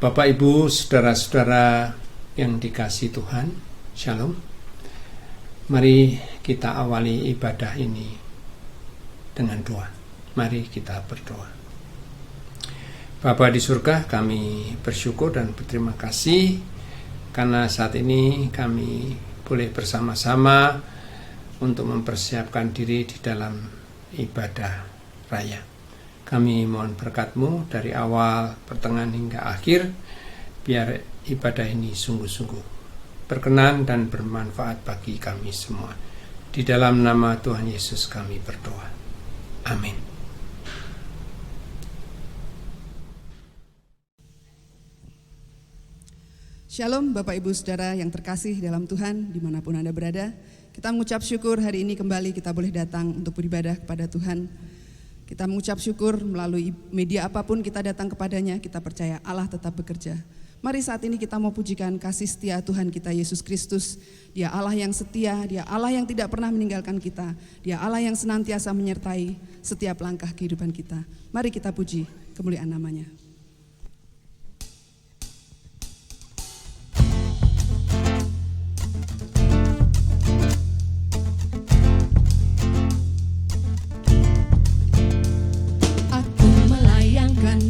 Bapak, Ibu, saudara-saudara yang dikasihi Tuhan, Shalom. Mari kita awali ibadah ini dengan doa. Mari kita berdoa. Bapa di surga, kami bersyukur dan berterima kasih karena saat ini kami boleh bersama-sama untuk mempersiapkan diri di dalam ibadah raya. Kami mohon berkat-Mu dari awal, pertengahan hingga akhir, biar ibadah ini sungguh-sungguh berkenan dan bermanfaat bagi kami semua. Di dalam nama Tuhan Yesus kami berdoa. Amin. Shalom Bapak Ibu Saudara yang terkasih dalam Tuhan dimanapun Anda berada. Kita mengucap syukur hari ini kembali kita boleh datang untuk beribadah kepada Tuhan. Kita mengucap syukur melalui media apapun kita datang kepadanya, kita percaya Allah tetap bekerja. Mari saat ini kita mau pujikan kasih setia Tuhan kita Yesus Kristus. Dia Allah yang setia, Dia Allah yang tidak pernah meninggalkan kita. Dia Allah yang senantiasa menyertai setiap langkah kehidupan kita. Mari kita puji kemuliaan namanya.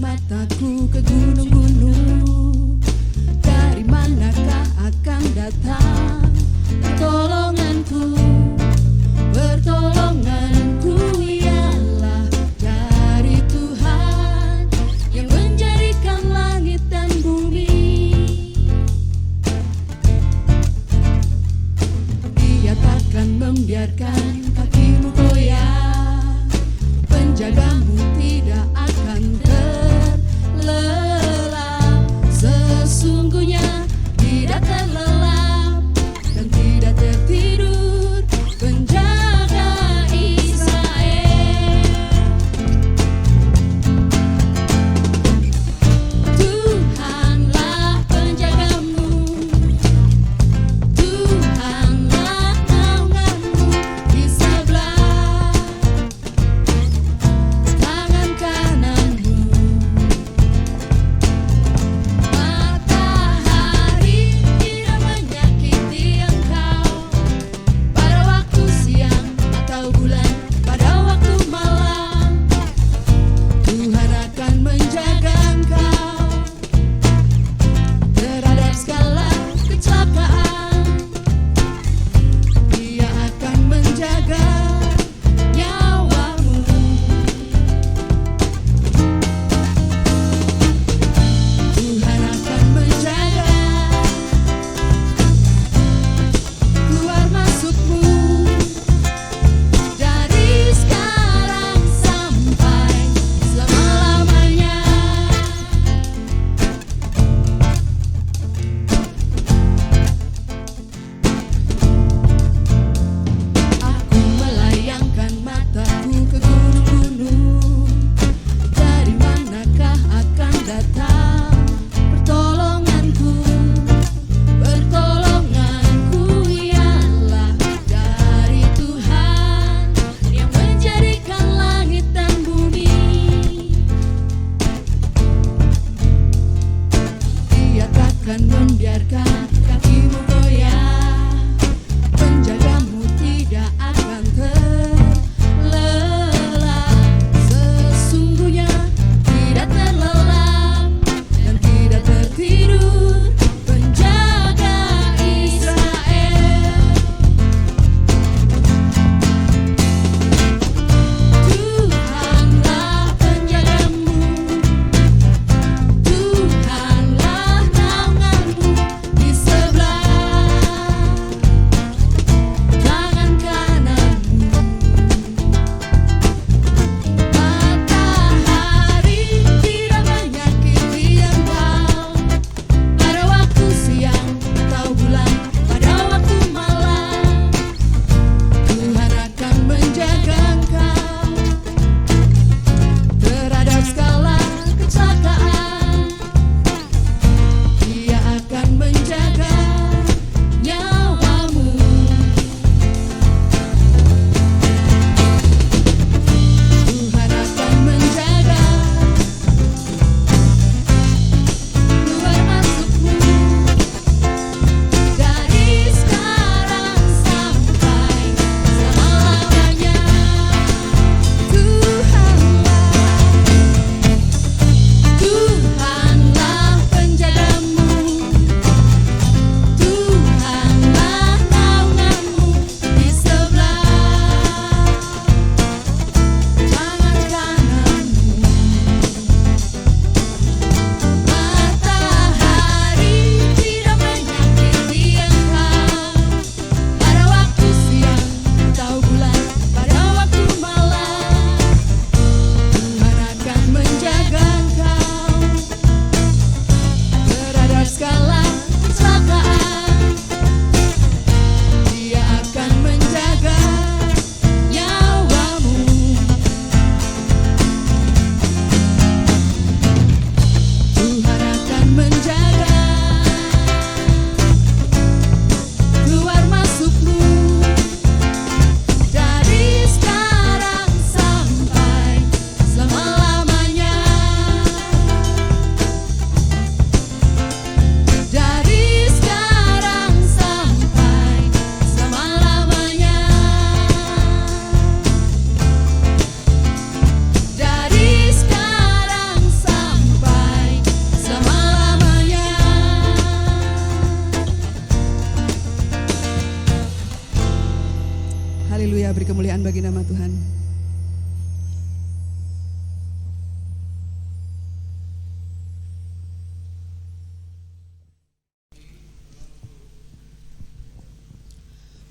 Mataku ke gunung-gunung, dari manakah akan datang pertolonganku? Pertolonganku ialah dari Tuhan yang menjaga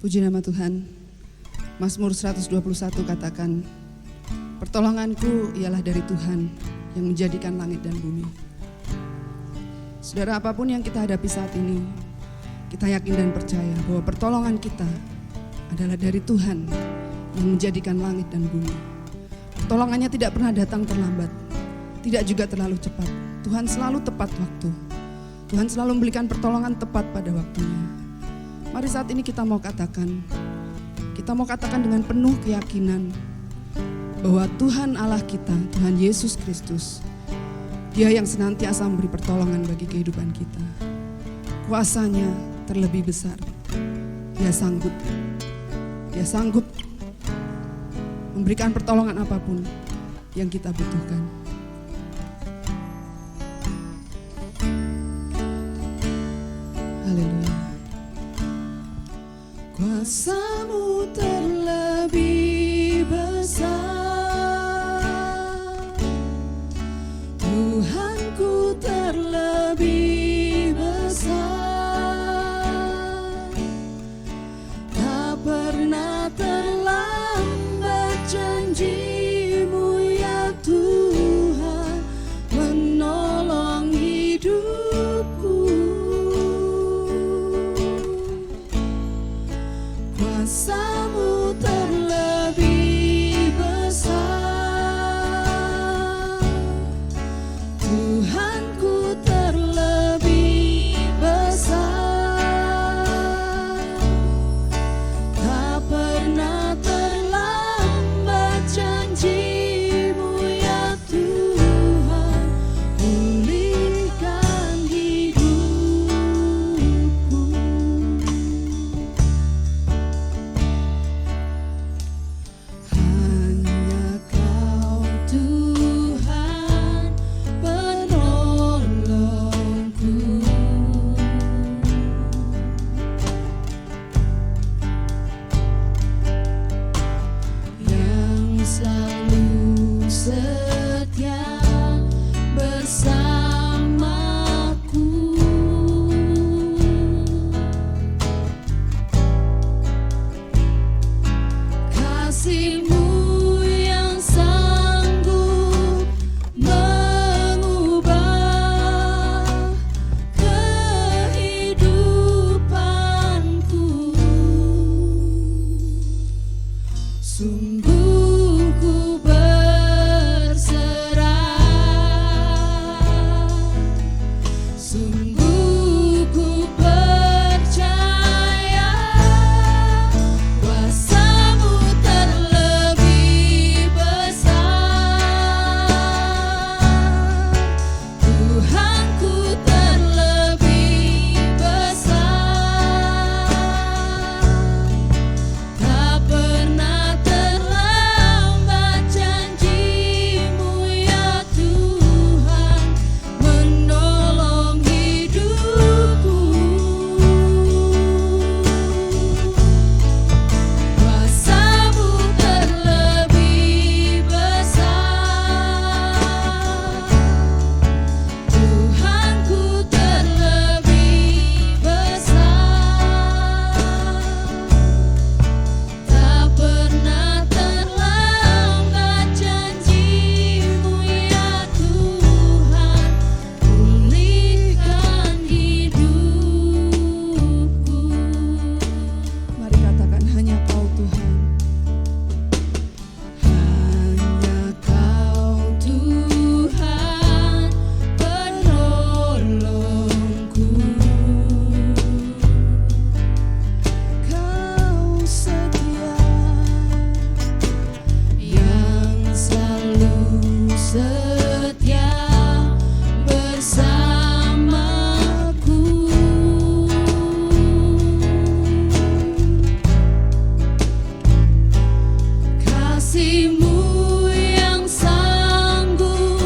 Puji nama Tuhan. Mazmur 121 katakan, pertolonganku ialah dari Tuhan yang menjadikan langit dan bumi. Saudara, apapun yang kita hadapi saat ini, kita yakin dan percaya bahwa pertolongan kita adalah dari Tuhan yang menjadikan langit dan bumi. Pertolongannya tidak pernah datang terlambat, tidak juga terlalu cepat. Tuhan selalu tepat waktu. Tuhan selalu memberikan pertolongan tepat pada waktunya. Mari saat ini kita mau katakan dengan penuh keyakinan bahwa Tuhan Allah kita, Tuhan Yesus Kristus, Dia yang senantiasa memberi pertolongan bagi kehidupan kita. Kuasanya terlebih besar. Dia sanggup memberikan pertolongan apapun yang kita butuhkan. Haleluya. Kuasa-Mu terlebih besar, Tuhanku terlebih besar, tak pernah terlambat janji-Mu ya Tuhan menolong hidupku. Kuasa-Mu terlebih besar, Tuhanku terlebih besar, tak pernah terlambat janji-Mu ya Tuhan pulihkan hidupku. Hanya Kau Tuhan penolongku, yang selalu setia bersamaku. Kasih-Mu yang sanggup mengubah kehidupanku. Sungguh ku berserah, sungguh ku percaya, kuasa-Mu terlebih besar, Tuhanku terlebih besar, tak pernah terlambat janji-Mu ya Tuhan menolong hidupku. Kuasa-Mu terlebih besar, Tuhanku terlebih besar, tak pernah terlambat janji-Mu ya Tuhan pulihkan hidupku. Mari katakan, hanya Kau Tuhan. Hanya Kau Tuhan penolongku, Kau setia, yang selalu setia bersamaku. Kasih-Mu yang sanggup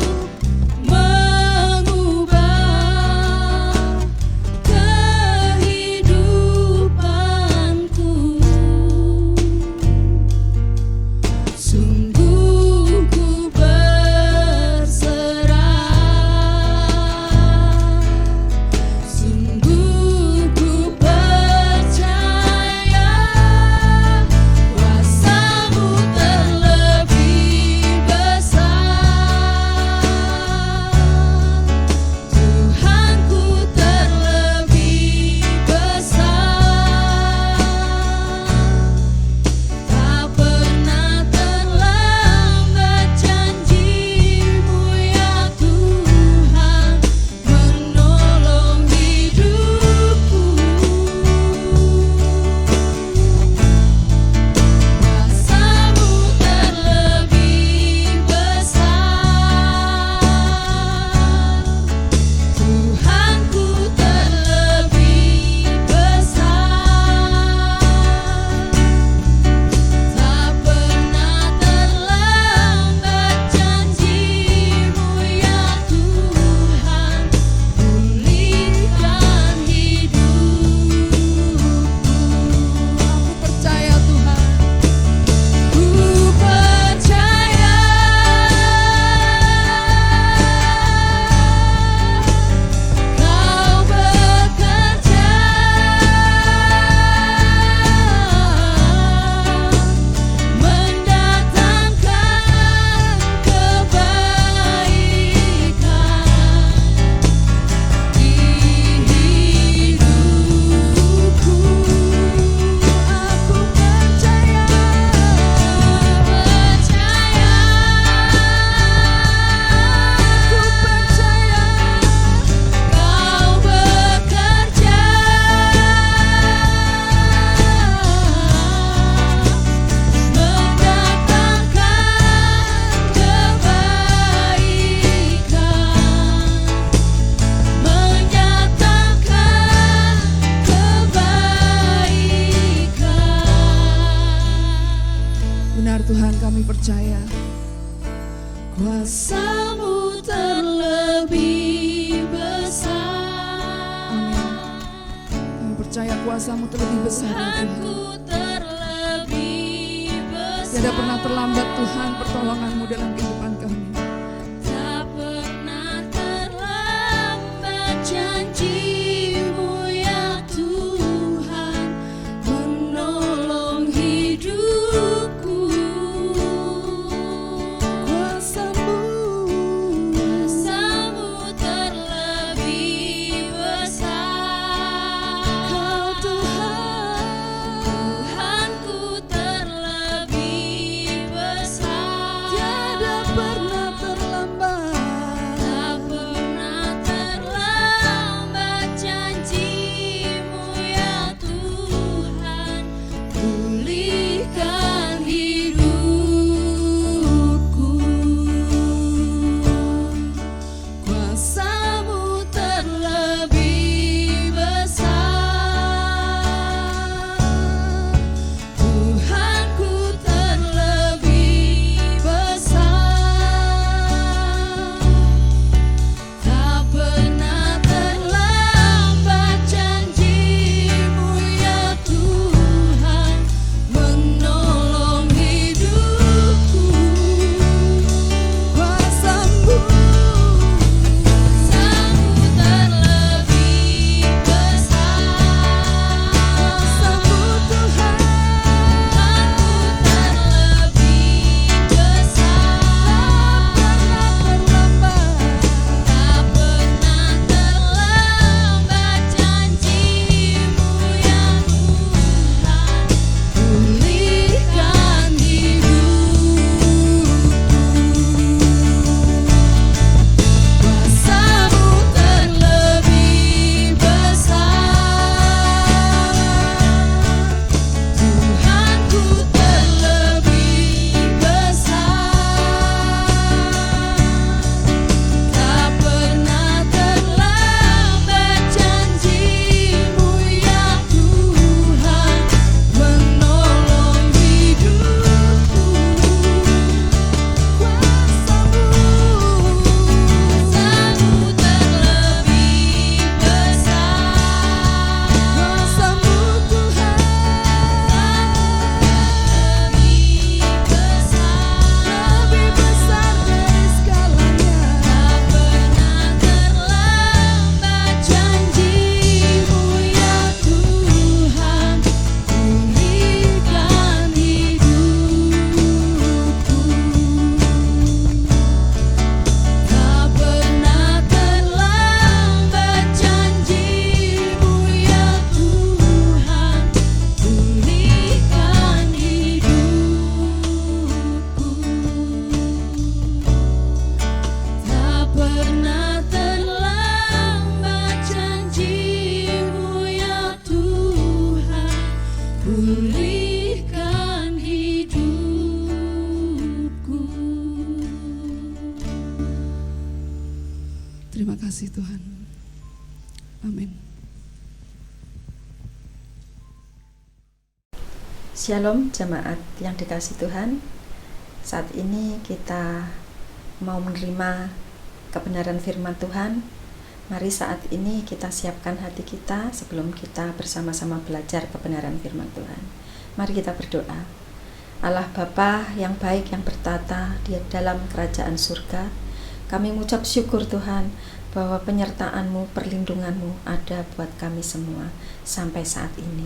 mengubah kehidupanku. Sungguh ku berserah, Kuasa-Mu terlebih besar. Amin. Kami percaya kuasa-Mu terlebih besar ya Tuhan. Tuhanku terlebih besar. Tidak pernah terlambat Tuhan pertolongan-Mu dalam kehidupan kami. Tak pernah terlambat janji-Mu ya Tuhan, menolong hidupku. Kuasa-Mu Kuasa-Mu terlebih besar. Kau Tuhan, Tuhanku terlebih besar. tiada pernah terlambat. Tak pernah terlambat janji-Mu ya Tuhan, pulihkan hidupku. Kuasa-Mu terlebih besar. Tuhanku terlebih besar. Tak pernah terlambat janji-Mu ya Tuhan, menolong hidupku. Kuasa-Mu Kuasa-Mu terlebih besar. Kuasa-Mu Tuhan, Tuhanku terlebih besar. tak pernah terlambat. Tak pernah terlambat janji-Mu ya Tuhan, pulihkan hidupku. Kuasa-Mu terlebih besar. Tuhanku terlebih besar. Tak pernah terlambat janji-Mu ya Tuhan, menolong hidupku. Kuasa-Mu terlebih besar. Kuasa-Mu Tuhan, Terlebih besar. lebih besar dari segalanya. Tak pernah terlambat janji-Mu ya Tuhan, pulihkan hidupku. Tak pernah terlambat janji-Mu ya Tuhan, pulihkan hidupku. Tak pernah terlambat janji-Mu ya Tuhan, pulihkan hidupku. Terima kasih Tuhan. Amin. Shalom jemaat yang dikasihi Tuhan. Saat ini kita mau menerima kebenaran firman Tuhan. Mari saat ini kita siapkan hati kita sebelum kita bersama-sama belajar kebenaran firman Tuhan. Mari kita berdoa. Allah Bapa yang baik yang bertata di dalam kerajaan surga, kami mengucap syukur Tuhan bahwa penyertaan-Mu, perlindungan-Mu ada buat kami semua sampai saat ini.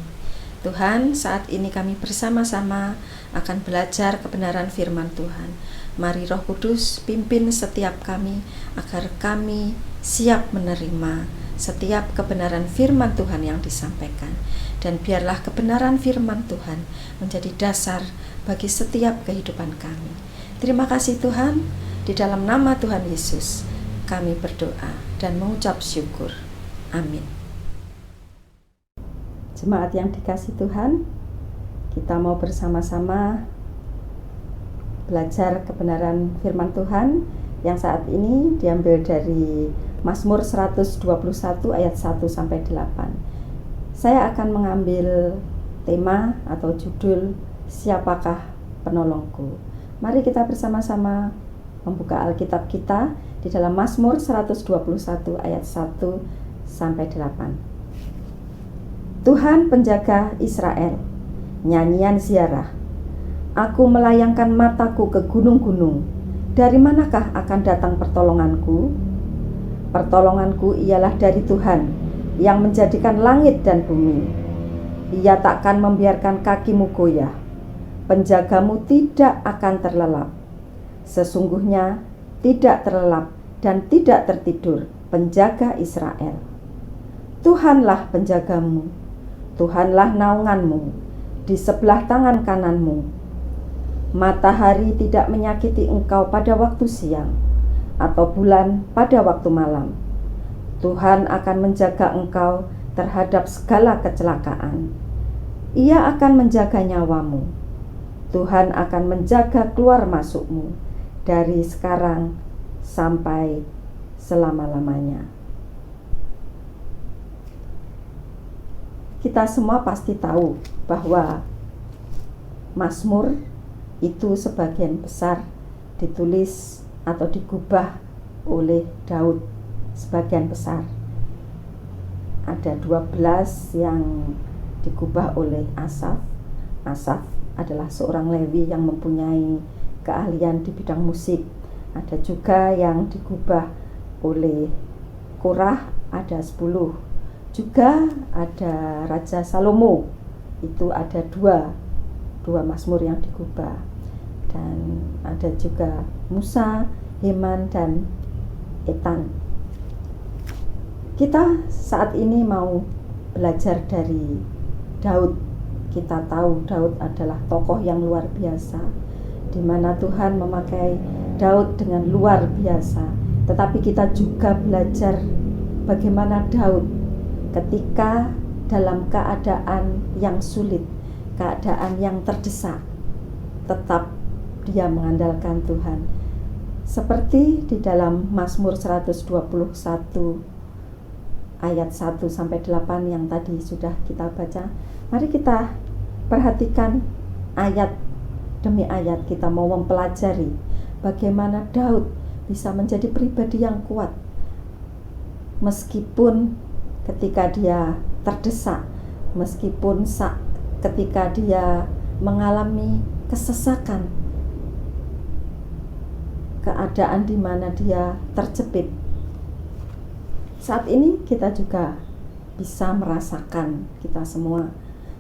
Tuhan, saat ini kami bersama-sama akan belajar kebenaran firman Tuhan. Mari Roh Kudus pimpin setiap kami agar kami siap menerima setiap kebenaran firman Tuhan yang disampaikan. Dan biarlah kebenaran firman Tuhan menjadi dasar bagi setiap kehidupan kami. Terima kasih Tuhan, di dalam nama Tuhan Yesus kami berdoa dan mengucap syukur. Amin. Jemaat yang dikasihi Tuhan, kita mau bersama-sama belajar kebenaran firman Tuhan yang saat ini diambil dari Mazmur 121 ayat 1 sampai 8. Saya akan mengambil tema atau judul Siapakah Penolongku. Mari kita bersama-sama membuka Alkitab kita di dalam Mazmur 121 ayat 1 sampai 8. Tuhan penjaga Israel, nyanyian ziarah. Aku melayangkan mataku ke gunung-gunung. Dari manakah akan datang pertolonganku? Pertolonganku ialah dari Tuhan yang menjadikan langit dan bumi. Ia takkan membiarkan kakimu goyah. Penjagamu tidak akan terlelap. Sesungguhnya tidak terlelap dan tidak tertidur penjaga Israel. Tuhanlah penjagamu, Tuhanlah naunganmu di sebelah tangan kananmu. Matahari tidak menyakiti engkau pada waktu siang, atau bulan pada waktu malam. Tuhan akan menjaga engkau terhadap segala kecelakaan. Ia akan menjaga nyawamu. Tuhan akan menjaga keluar masukmu dari sekarang sampai selama-lamanya. Kita semua pasti tahu bahwa Mazmur itu sebagian besar ditulis atau digubah oleh Daud, sebagian besar. Ada 12 yang digubah oleh Asaf. Asaf adalah seorang Lewi yang mempunyai keahlian di bidang musik. Ada juga yang digubah oleh Korah, ada 10. Juga ada Raja Salomo, itu ada dua Mazmur yang digubah. Dan ada juga Musa, Heman, dan Etan. Kita saat ini mau belajar dari Daud. Kita tahu Daud adalah tokoh yang luar biasa, di mana Tuhan memakai Daud dengan luar biasa. Tetapi kita juga belajar bagaimana Daud ketika dalam keadaan yang sulit, keadaan yang terdesak, tetap dia mengandalkan Tuhan. Seperti di dalam Mazmur 121 ayat 1 sampai 8 yang tadi sudah kita baca. Mari kita perhatikan ayat demi ayat. Kita mau mempelajari bagaimana Daud bisa menjadi pribadi yang kuat meskipun ketika dia terdesak, meskipun ketika dia mengalami kesesakan, keadaan di mana dia terjepit. Saat ini kita juga bisa merasakan, kita semua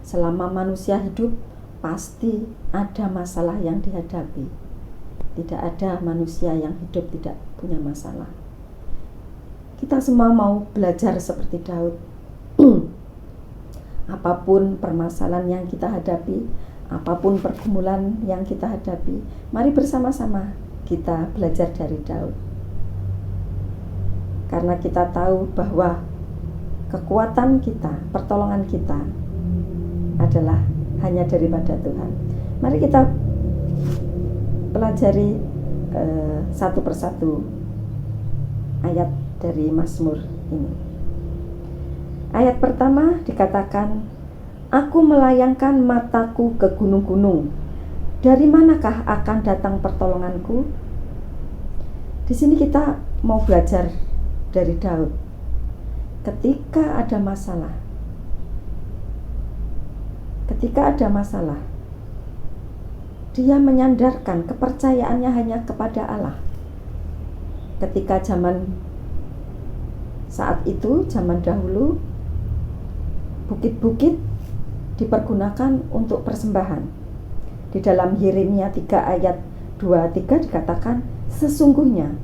selama manusia hidup pasti ada masalah yang dihadapi. Tidak ada manusia yang hidup tidak punya masalah. Kita semua mau belajar seperti Daud. Apapun permasalahan yang kita hadapi, apapun pergumulan yang kita hadapi, mari bersama-sama kita belajar dari Daud. Karena kita tahu bahwa kekuatan kita, pertolongan kita adalah hanya daripada Tuhan. Mari kita pelajari satu persatu ayat dari Mazmur ini. Ayat pertama dikatakan, aku melayangkan mataku ke gunung-gunung. Dari manakah akan datang pertolonganku? Di sini kita mau belajar dari Daud. Ketika ada masalah, dia menyandarkan kepercayaannya hanya kepada Allah. Ketika zaman dahulu, bukit-bukit dipergunakan untuk persembahan. Di dalam Yeremia 3 ayat 2-3 dikatakan, sesungguhnya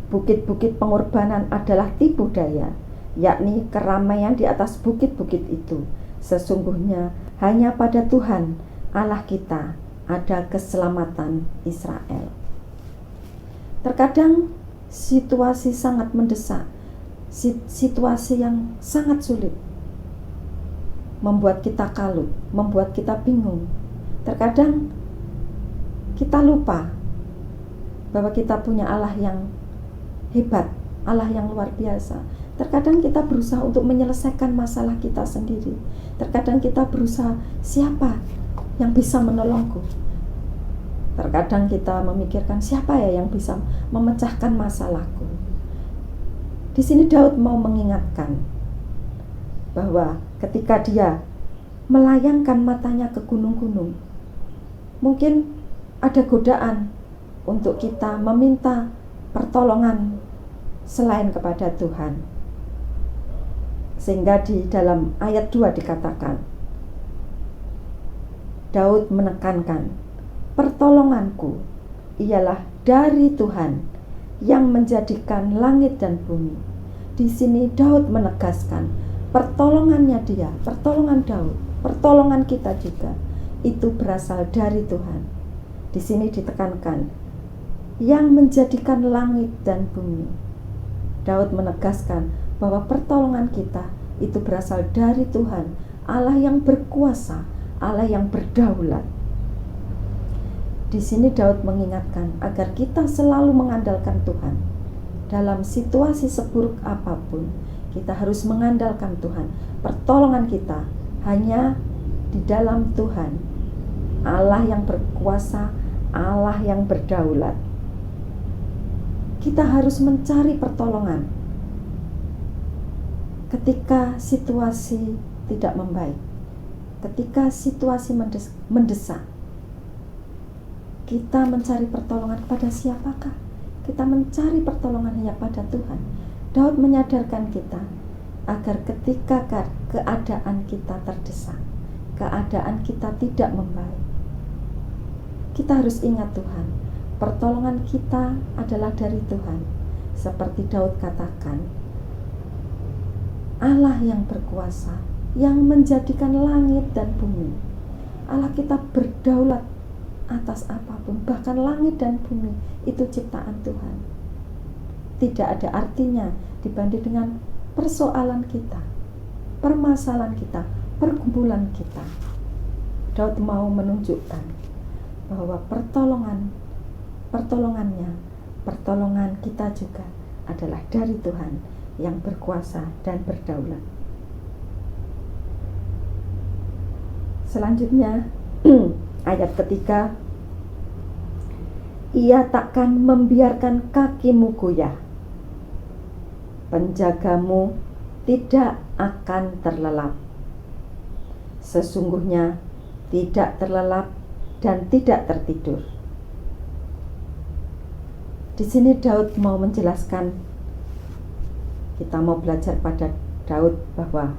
bukit-bukit pengorbanan adalah tipu daya, yakni keramaian di atas bukit-bukit itu. Sesungguhnya hanya pada Tuhan Allah kita ada keselamatan Israel. Terkadang situasi sangat mendesak, situasi yang sangat sulit, membuat kita kalut, membuat kita bingung. Terkadang kita lupa bahwa kita punya Allah yang hebat, Allah yang luar biasa. Terkadang kita berusaha untuk menyelesaikan masalah kita sendiri. Terkadang kita berusaha, siapa yang bisa menolongku? Terkadang kita memikirkan siapa ya yang bisa memecahkan masalahku. Di sini Daud mau mengingatkan bahwa ketika dia melayangkan matanya ke gunung-gunung, mungkin ada godaan untuk kita meminta pertolongan selain kepada Tuhan. Sehingga di dalam ayat 2 dikatakan, Daud menekankan, pertolonganku ialah dari Tuhan yang menjadikan langit dan bumi. Di sini Daud menegaskan pertolongannya dia, pertolongan Daud, pertolongan kita juga itu berasal dari Tuhan. Di sini ditekankan yang menjadikan langit dan bumi. Daud menegaskan bahwa pertolongan kita itu berasal dari Tuhan, Allah yang berkuasa, Allah yang berdaulat. Di sini Daud mengingatkan agar kita selalu mengandalkan Tuhan. Dalam situasi seburuk apapun, kita harus mengandalkan Tuhan. Pertolongan kita hanya di dalam Tuhan, Allah yang berkuasa, Allah yang berdaulat. Kita harus mencari pertolongan ketika situasi tidak membaik, ketika situasi mendesak. Kita mencari pertolongan kepada siapakah? Kita mencari pertolongan hanya pada Tuhan. Daud menyadarkan kita agar ketika keadaan kita terdesak, keadaan kita tidak membaik, kita harus ingat Tuhan. Pertolongan kita adalah dari Tuhan. Seperti Daud katakan, Allah yang berkuasa, yang menjadikan langit dan bumi. Allah kita berdaulat atas apapun, bahkan langit dan bumi itu ciptaan Tuhan. Tidak ada artinya dibanding dengan persoalan kita, permasalahan kita, pergumulan kita. Daud mau menunjukkan bahwa pertolongan kita juga adalah dari Tuhan yang berkuasa dan berdaulat. Selanjutnya ayat ketiga, ia takkan membiarkan kakimu goyah, penjagamu tidak akan terlelap. Sesungguhnya tidak terlelap dan tidak tertidur. Di sini Daud mau menjelaskan, kita mau belajar pada Daud bahwa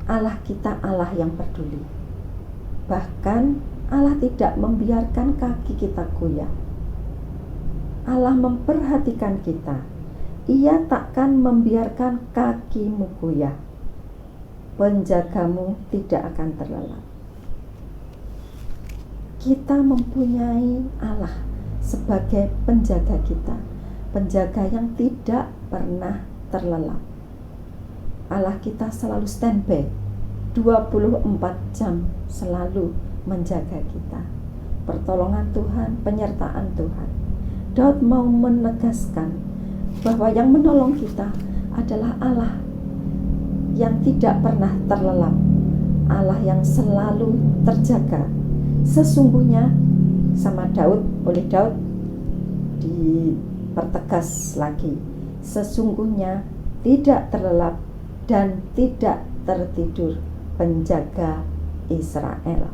Allah kita Allah yang peduli. Bahkan Allah tidak membiarkan kaki kita goyah. Allah memperhatikan kita. Ia takkan membiarkan kakimu goyah. Penjagamu tidak akan terlelap. Kita mempunyai Allah sebagai penjaga kita, penjaga yang tidak pernah terlelap. Allah kita selalu standby 24 jam, selalu menjaga kita. Pertolongan Tuhan, penyertaan Tuhan. Daud mau menegaskan bahwa yang menolong kita adalah Allah yang tidak pernah terlelap, Allah yang selalu terjaga. Sesungguhnya sama Daud, oleh Daud dipertegas lagi, sesungguhnya tidak terlelap dan tidak tertidur penjaga Israel.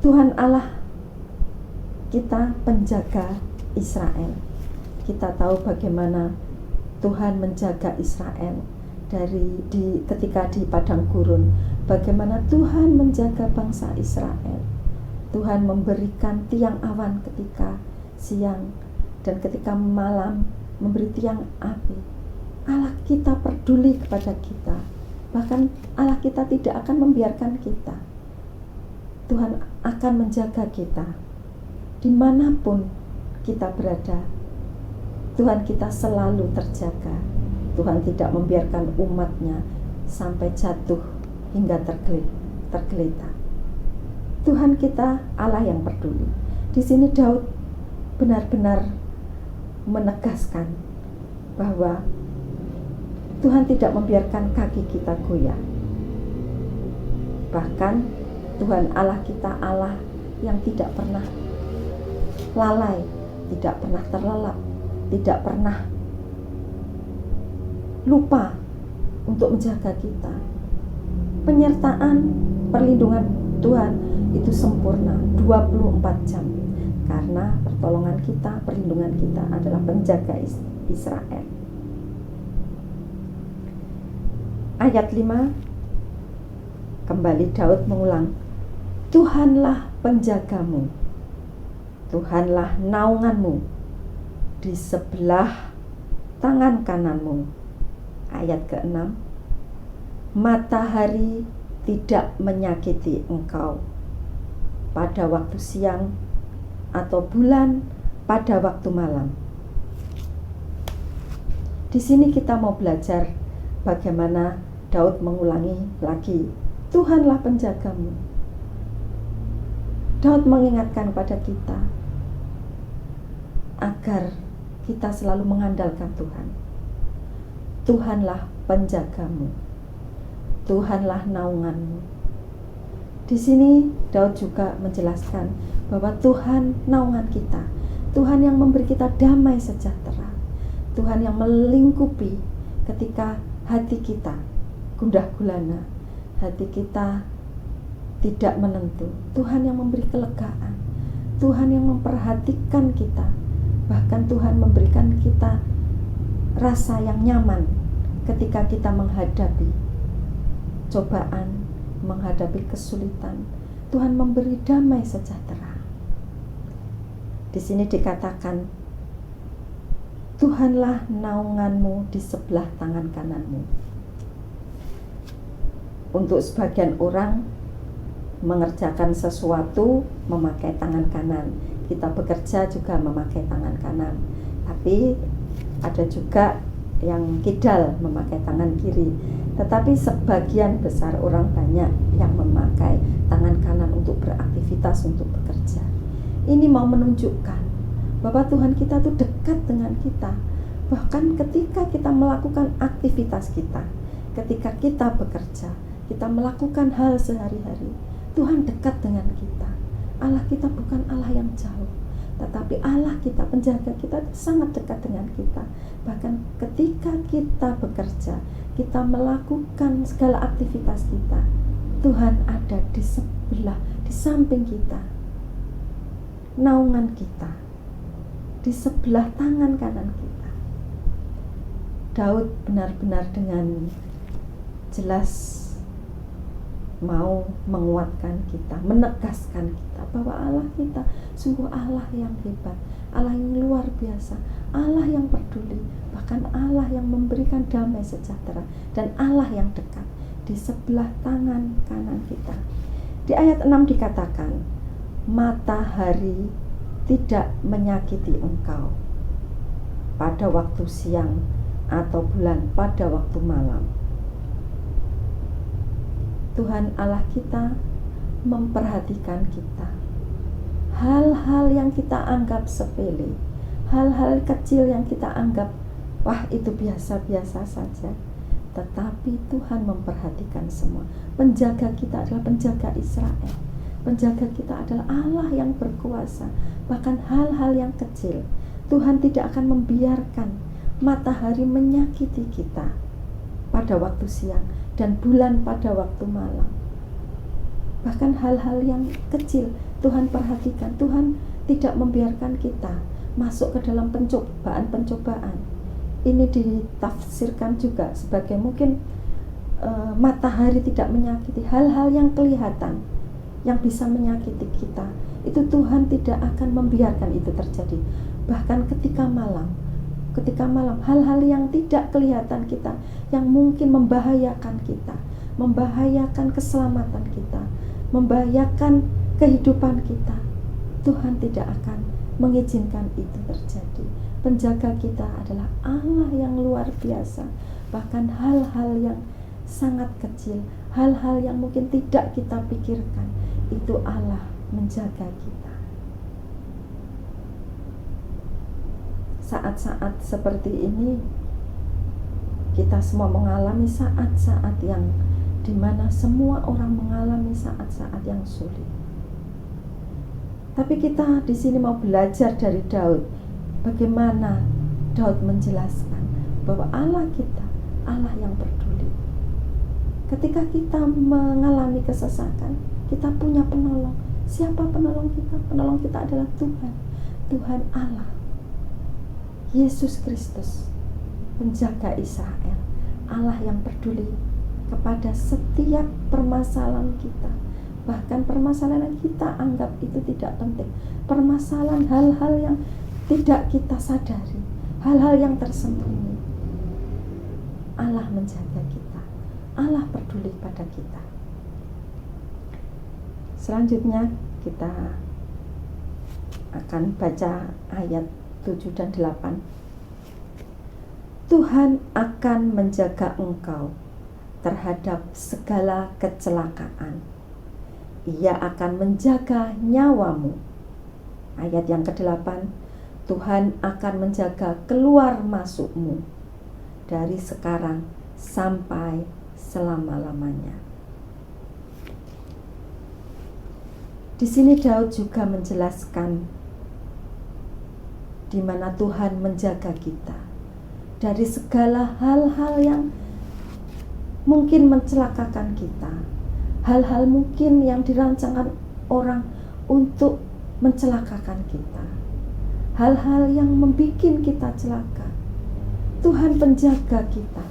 Tuhan Allah kita penjaga Israel. Kita tahu bagaimana Tuhan menjaga Israel ketika di padang gurun, bagaimana Tuhan menjaga bangsa Israel. Tuhan memberikan tiang awan ketika siang dan ketika malam memberi tiang api. Allah kita peduli kepada kita. Bahkan Allah kita tidak akan membiarkan kita. Tuhan akan menjaga kita dimanapun kita berada. Tuhan kita selalu terjaga. Tuhan tidak membiarkan umatnya sampai jatuh hingga tergeletak. Tuhan kita Allah yang peduli. Di sini Daud benar-benar menegaskan bahwa Tuhan tidak membiarkan kaki kita goyah. Bahkan Tuhan Allah kita Allah yang tidak pernah lalai, tidak pernah terlelap, tidak pernah lupa untuk menjaga kita. Penyertaan, perlindungan Tuhan itu sempurna 24 jam. Karena pertolongan kita, perlindungan kita adalah penjaga Israel. Ayat 5, kembali Daud mengulang, Tuhanlah penjagamu, Tuhanlah naunganmu di sebelah tangan kananmu. Ayat ke-6, matahari tidak menyakiti engkau pada waktu siang atau bulan pada waktu malam. Di sini kita mau belajar bagaimana Daud mengulangi lagi, Tuhanlah penjagamu. Daud mengingatkan pada kita agar kita selalu mengandalkan Tuhan. Tuhanlah penjagamu, Tuhanlah naunganmu. Di sini Daud juga menjelaskan bahwa Tuhan naungan kita, Tuhan yang memberi kita damai sejahtera, Tuhan yang melingkupi ketika hati kita gundah gulana, hati kita tidak menentu. Tuhan yang memberi kelegaan, Tuhan yang memperhatikan kita, bahkan Tuhan memberikan kita rasa yang nyaman ketika kita menghadapi cobaan, menghadapi kesulitan. Tuhan memberi damai sejahtera. Di sini dikatakan, Tuhanlah naunganmu di sebelah tangan kananmu. Untuk sebagian orang mengerjakan sesuatu memakai tangan kanan. Kita bekerja juga memakai tangan kanan. Tapi ada juga yang kidal memakai tangan kiri. Tetapi sebagian besar orang banyak yang memakai tangan kanan untuk beraktivitas, untuk bekerja. Ini mau menunjukkan bahwa Tuhan kita itu dekat dengan kita. Bahkan ketika kita melakukan aktivitas kita, ketika kita bekerja, kita melakukan hal sehari-hari, Tuhan dekat dengan kita. Allah kita bukan Allah yang jauh, tetapi Allah kita, penjaga kita, sangat dekat dengan kita. Bahkan ketika kita bekerja, kita melakukan segala aktivitas kita, Tuhan ada di sebelah, di samping kita, naungan kita, di sebelah tangan kanan kita. Daud benar-benar dengan jelas mau menguatkan kita, menegaskan kita bahwa Allah kita sungguh Allah yang hebat, Allah yang luar biasa, Allah yang peduli, bahkan Allah yang memberikan damai sejahtera, dan Allah yang dekat di sebelah tangan kanan kita. Di ayat 6 dikatakan, matahari tidak menyakiti engkau pada waktu siang atau bulan pada waktu malam. Tuhan Allah kita memperhatikan kita. Hal-hal yang kita anggap sepele, hal-hal kecil yang kita anggap, wah itu biasa-biasa saja, tetapi Tuhan memperhatikan semua. Penjaga kita adalah penjaga Israel. Penjaga kita adalah Allah yang berkuasa. Bahkan hal-hal yang kecil, Tuhan tidak akan membiarkan matahari menyakiti kita pada waktu siang dan bulan pada waktu malam. Bahkan hal-hal yang kecil Tuhan perhatikan. Tuhan tidak membiarkan kita masuk ke dalam pencobaan-pencobaan. Ini ditafsirkan juga sebagai mungkin matahari tidak menyakiti, hal-hal yang kelihatan yang bisa menyakiti kita, itu Tuhan tidak akan membiarkan itu terjadi. Bahkan ketika malam, hal-hal yang tidak kelihatan kita, yang mungkin membahayakan kita, membahayakan keselamatan kita, membahayakan kehidupan kita, Tuhan tidak akan mengizinkan itu terjadi. Penjaga kita adalah Allah yang luar biasa. Bahkan hal-hal yang sangat kecil, hal-hal yang mungkin tidak kita pikirkan, itu Allah menjaga kita. Saat-saat seperti ini kita semua mengalami saat-saat yang di mana semua orang mengalami saat-saat yang sulit. Tapi kita di sini mau belajar dari Daud, bagaimana Daud menjelaskan bahwa Allah kita, Allah yang peduli. Ketika kita mengalami kesesakan, kita punya penolong. Siapa penolong kita? Penolong kita adalah Tuhan, Tuhan Allah, Yesus Kristus, penjaga Israel, Allah yang peduli kepada setiap permasalahan kita. Bahkan permasalahan yang kita anggap itu tidak penting, permasalahan hal-hal yang tidak kita sadari, hal-hal yang tersembunyi, Allah menjaga kita, Allah peduli pada kita. Selanjutnya kita akan baca ayat 7 dan 8. Tuhan akan menjaga engkau terhadap segala kecelakaan. Ia akan menjaga nyawamu. Ayat yang ke-8, Tuhan akan menjaga keluar masukmu dari sekarang sampai selama-lamanya. Di sini Daud juga menjelaskan di mana Tuhan menjaga kita dari segala hal-hal yang mungkin mencelakakan kita, hal-hal mungkin yang dirancangkan orang untuk mencelakakan kita, hal-hal yang membuat kita celaka. Tuhan penjaga kita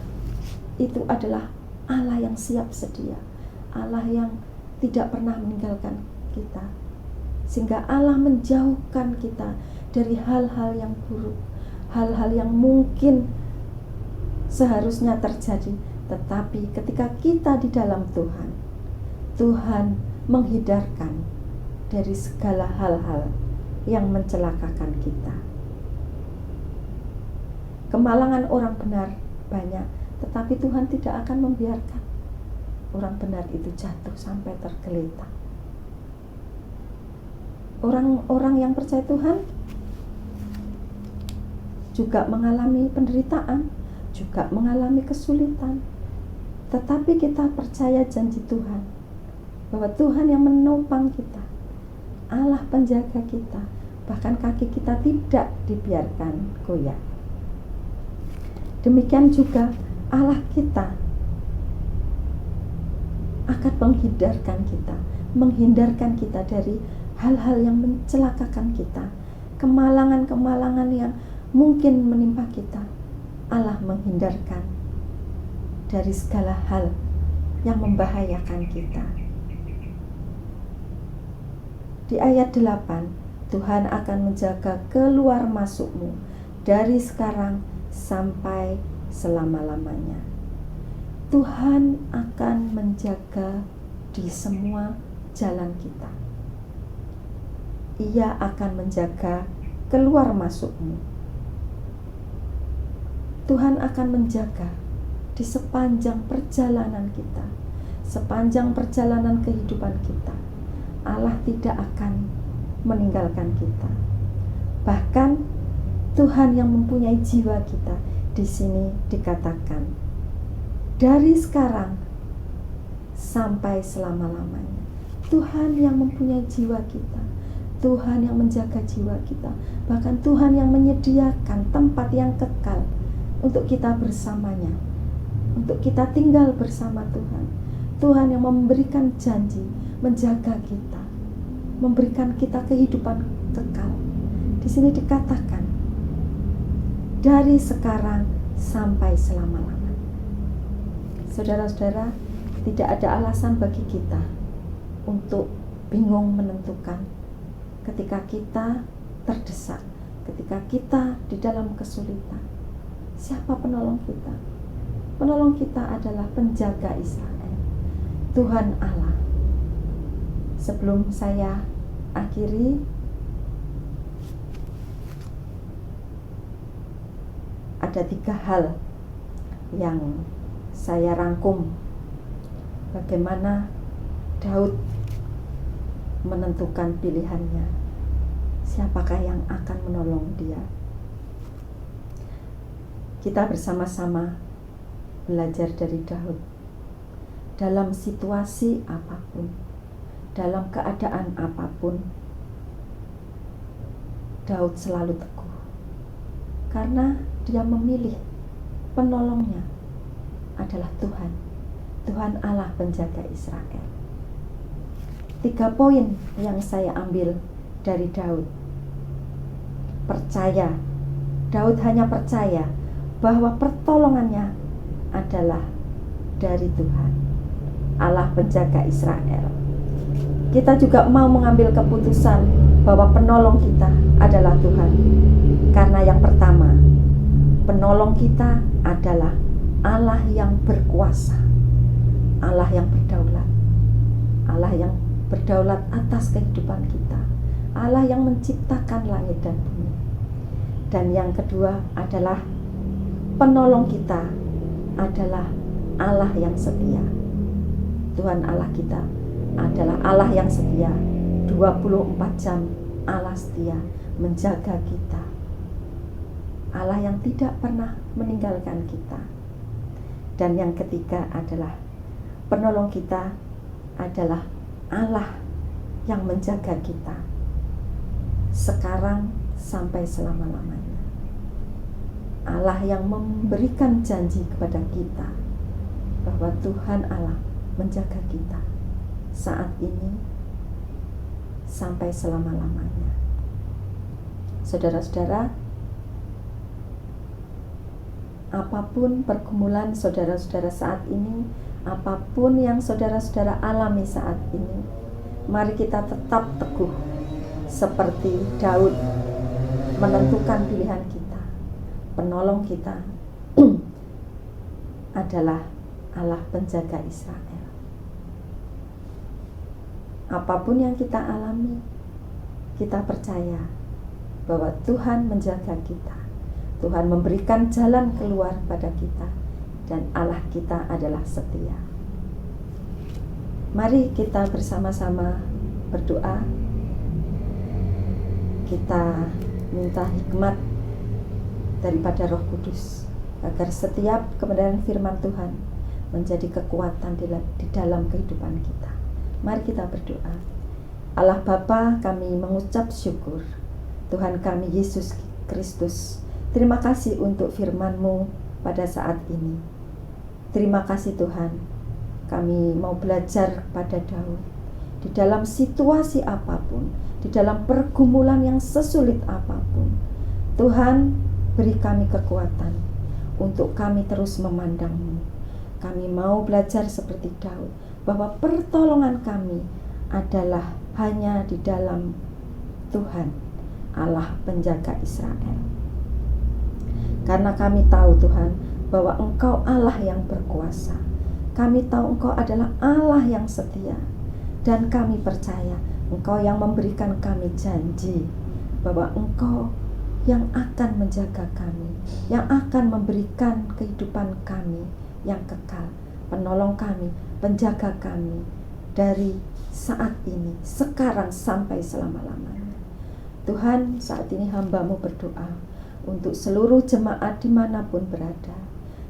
itu adalah Allah yang siap sedia, Allah yang tidak pernah meninggalkan kita, sehingga Allah menjauhkan kita dari hal-hal yang buruk, hal-hal yang mungkin seharusnya terjadi. Tetapi ketika kita di dalam Tuhan, Tuhan menghindarkan dari segala hal-hal yang mencelakakan kita. Kemalangan orang benar banyak, tetapi Tuhan tidak akan membiarkan orang benar itu jatuh sampai tergeletak. Orang-orang yang percaya Tuhan juga mengalami penderitaan, juga mengalami kesulitan. Tetapi kita percaya janji Tuhan, bahwa Tuhan yang menopang kita, Allah penjaga kita, bahkan kaki kita tidak dibiarkan goyah. Demikian juga Allah kita akan menghindarkan kita dari hal-hal yang mencelakakan kita, kemalangan-kemalangan yang mungkin menimpa kita. Allah menghindarkan dari segala hal yang membahayakan kita. Di ayat 8, Tuhan akan menjaga keluar masukmu dari sekarang sampai selama-lamanya. Tuhan akan menjaga di semua jalan kita. Ia akan menjaga keluar masukmu. Tuhan akan menjaga di sepanjang perjalanan kita, sepanjang perjalanan kehidupan kita. Allah tidak akan meninggalkan kita. Bahkan Tuhan yang mempunyai jiwa kita, di sini dikatakan dari sekarang sampai selama-lamanya. Tuhan yang mempunyai jiwa kita, Tuhan yang menjaga jiwa kita, bahkan Tuhan yang menyediakan tempat yang kekal untuk kita bersamanya, untuk kita tinggal bersama Tuhan. Tuhan yang memberikan janji menjaga kita, memberikan kita kehidupan kekal. Di sini dikatakan dari sekarang sampai selama-lamanya. Saudara-saudara, tidak ada alasan bagi kita untuk bingung menentukan ketika kita terdesak, ketika kita di dalam kesulitan. Siapa penolong kita? Penolong kita adalah penjaga Israel, Tuhan Allah. Sebelum saya akhiri, ada 3 hal yang saya rangkum bagaimana Daud menentukan pilihannya, siapakah yang akan menolong dia. Kita bersama-sama belajar dari Daud. dalam situasi apapun, dalam keadaan apapun, Daud selalu teguh karena dia memilih penolongnya adalah Tuhan, Tuhan Allah penjaga Israel. 3 poin yang saya ambil dari Daud. Percaya, Daud hanya percaya bahwa pertolongannya adalah dari Tuhan, Allah penjaga Israel. Kita juga mau mengambil keputusan bahwa penolong kita adalah Tuhan. Karena yang pertama, penolong kita adalah Allah yang berkuasa, Allah yang berdaulat, Allah yang berdaulat atas kehidupan kita, Allah yang menciptakan langit dan bumi. Dan yang kedua adalah penolong kita adalah Allah yang setia. Tuhan Allah kita adalah Allah yang setia, 24 jam Allah setia menjaga kita, Allah yang tidak pernah meninggalkan kita. Dan yang ketiga adalah penolong kita adalah Allah yang menjaga kita sekarang sampai selama-lamanya. Allah yang memberikan janji kepada kita bahwa Tuhan Allah menjaga kita saat ini sampai selama-lamanya. Saudara-saudara, apapun pergumulan saudara-saudara saat ini, apapun yang saudara-saudara alami saat ini, mari kita tetap teguh seperti Daud menentukan pilihan kita. Penolong kita adalah Allah penjaga Israel. Apapun yang kita alami, kita percaya bahwa Tuhan menjaga kita. Tuhan memberikan jalan keluar pada kita, dan Allah kita adalah setia. Mari kita bersama-sama berdoa. Kita minta hikmat daripada Roh Kudus agar setiap kebenaran firman Tuhan menjadi kekuatan di dalam kehidupan kita. Mari kita berdoa. Allah Bapa, kami mengucap syukur Tuhan kami Yesus Kristus. Terima kasih untuk firman-Mu pada saat ini. Terima kasih Tuhan, kami mau belajar pada Daud. Di dalam situasi apapun, di dalam pergumulan yang sesulit apapun, Tuhan beri kami kekuatan untuk kami terus memandang-Mu. Kami mau belajar seperti Daud, bahwa pertolongan kami adalah hanya di dalam Tuhan, Allah penjaga Israel. Karena kami tahu Tuhan, bahwa Engkau Allah yang berkuasa. Kami tahu Engkau adalah Allah yang setia. Dan kami percaya Engkau yang memberikan kami janji, bahwa Engkau yang akan menjaga kami, yang akan memberikan kehidupan kami yang kekal, penolong kami, penjaga kami dari saat ini, sekarang sampai selama-lamanya. Tuhan, saat ini hamba-Mu berdoa untuk seluruh jemaat dimanapun berada.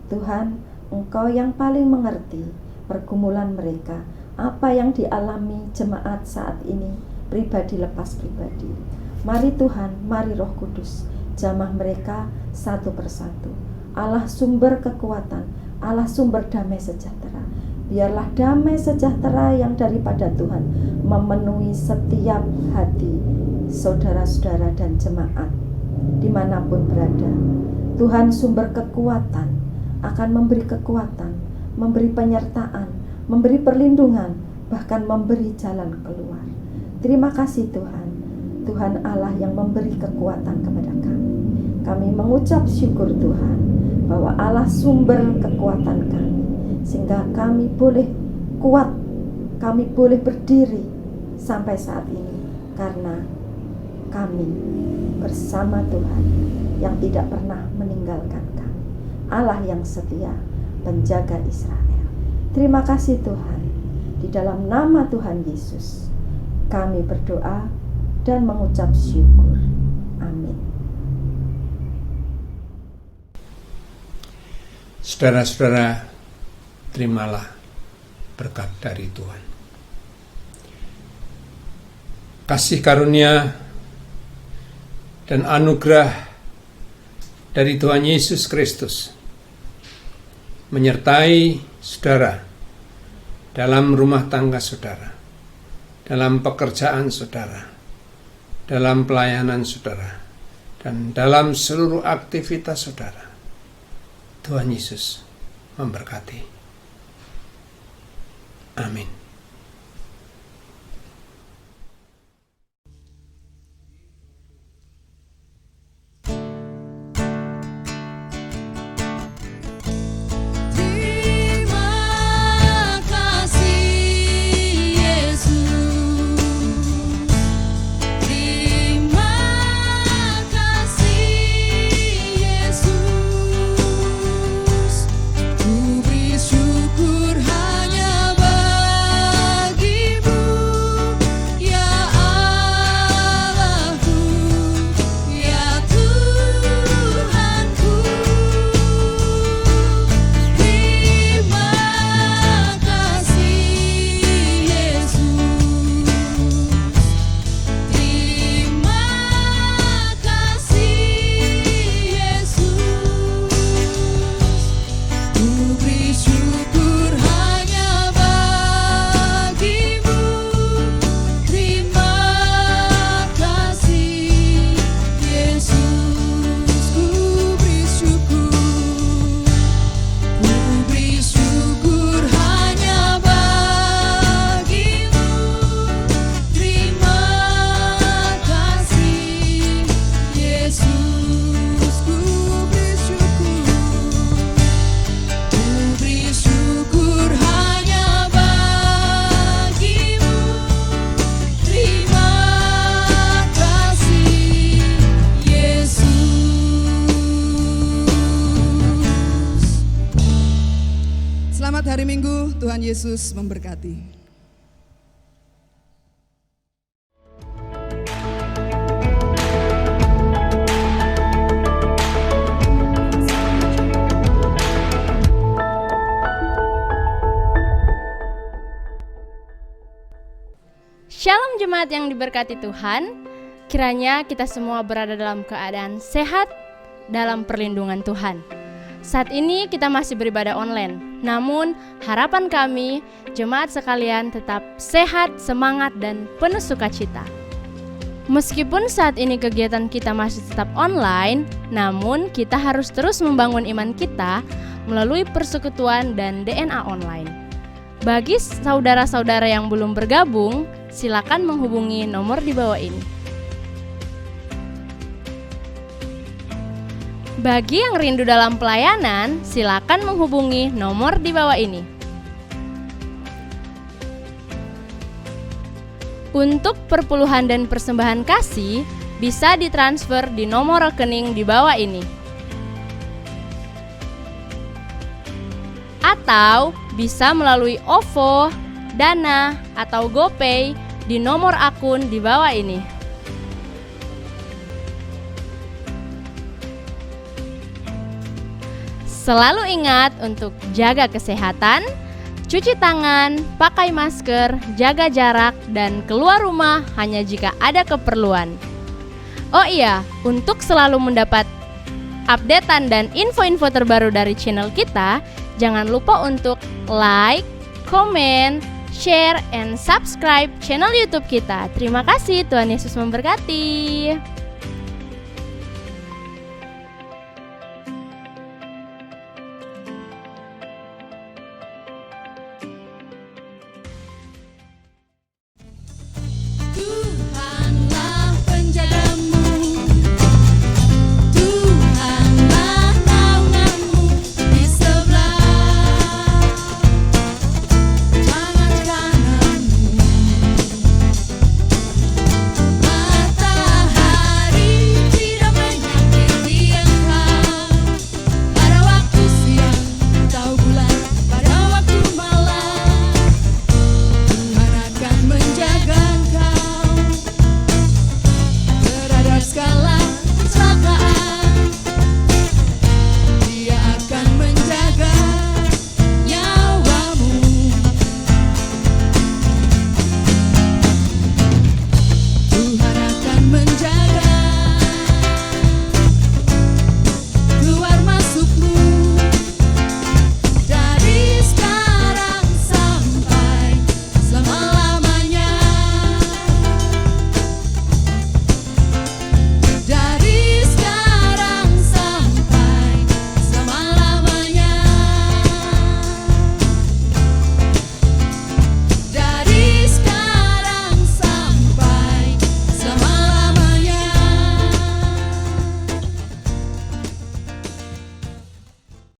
Tuhan, Engkau yang paling mengerti pergumulan mereka, apa yang dialami jemaat saat ini, pribadi lepas pribadi. Mari Tuhan, mari Roh Kudus, jamah mereka satu persatu. Allah sumber kekuatan, Allah sumber damai sejahtera. Biarlah damai sejahtera yang daripada Tuhan memenuhi setiap hati saudara-saudara dan jemaat dimanapun berada. Tuhan sumber kekuatan akan memberi kekuatan, memberi penyertaan, memberi perlindungan, bahkan memberi jalan keluar. Terima kasih Tuhan, Tuhan Allah yang memberi kekuatan kepada kami. Kami mengucap syukur Tuhan, bahwa Allah sumber kekuatan kami, sehingga kami boleh kuat, kami boleh berdiri sampai saat ini, karena kami bersama Tuhan yang tidak pernah meninggalkan kami, Allah yang setia, penjaga Israel. Terima kasih Tuhan, di dalam nama Tuhan Yesus kami berdoa dan mengucap syukur. Amin. Saudara-saudara, terimalah berkat dari Tuhan. Kasih karunia dan anugerah dari Tuhan Yesus Kristus menyertai saudara dalam rumah tangga saudara, dalam pekerjaan saudara, dalam pelayanan saudara, dan dalam seluruh aktivitas saudara. Tuhan Yesus memberkati. Amin. Terima kasih Yesus, terima kasih Yesus, ku beri syukur hanya bagimu, ya Allahku, ya Tuhanku. Terima kasih Yesus, terima kasih Yesus, ku beri syukur hanya bagimu. Terima kasih Yesus, ku beri syukur hanya bagimu. Terima kasih Yesus, ku beri syukur hanya bagimu. Terima kasih Yesus. Selamat hari Minggu, Tuhan Yesus memberkati. Shalom jemaat yang diberkati Tuhan, kiranya kita semua berada dalam keadaan sehat dalam perlindungan Tuhan. Saat ini kita masih beribadah online, namun harapan kami jemaat sekalian tetap sehat, semangat, dan penuh sukacita. Meskipun saat ini kegiatan kita masih tetap online, namun kita harus terus membangun iman kita melalui persekutuan dan DNA online. Bagi saudara-saudara yang belum bergabung, silakan menghubungi nomor di bawah ini. Bagi yang rindu dalam pelayanan, silakan menghubungi nomor di bawah ini. Untuk perpuluhan dan persembahan kasih, bisa ditransfer di nomor rekening di bawah ini. Atau bisa melalui OVO, Dana, atau GoPay di nomor akun di bawah ini. Selalu ingat untuk jaga kesehatan, cuci tangan, pakai masker, jaga jarak, dan keluar rumah hanya jika ada keperluan. Oh iya, untuk selalu mendapat updatean dan info-info terbaru dari channel kita, jangan lupa untuk like, komen, share, and subscribe channel YouTube kita. Terima kasih, Tuhan Yesus memberkati.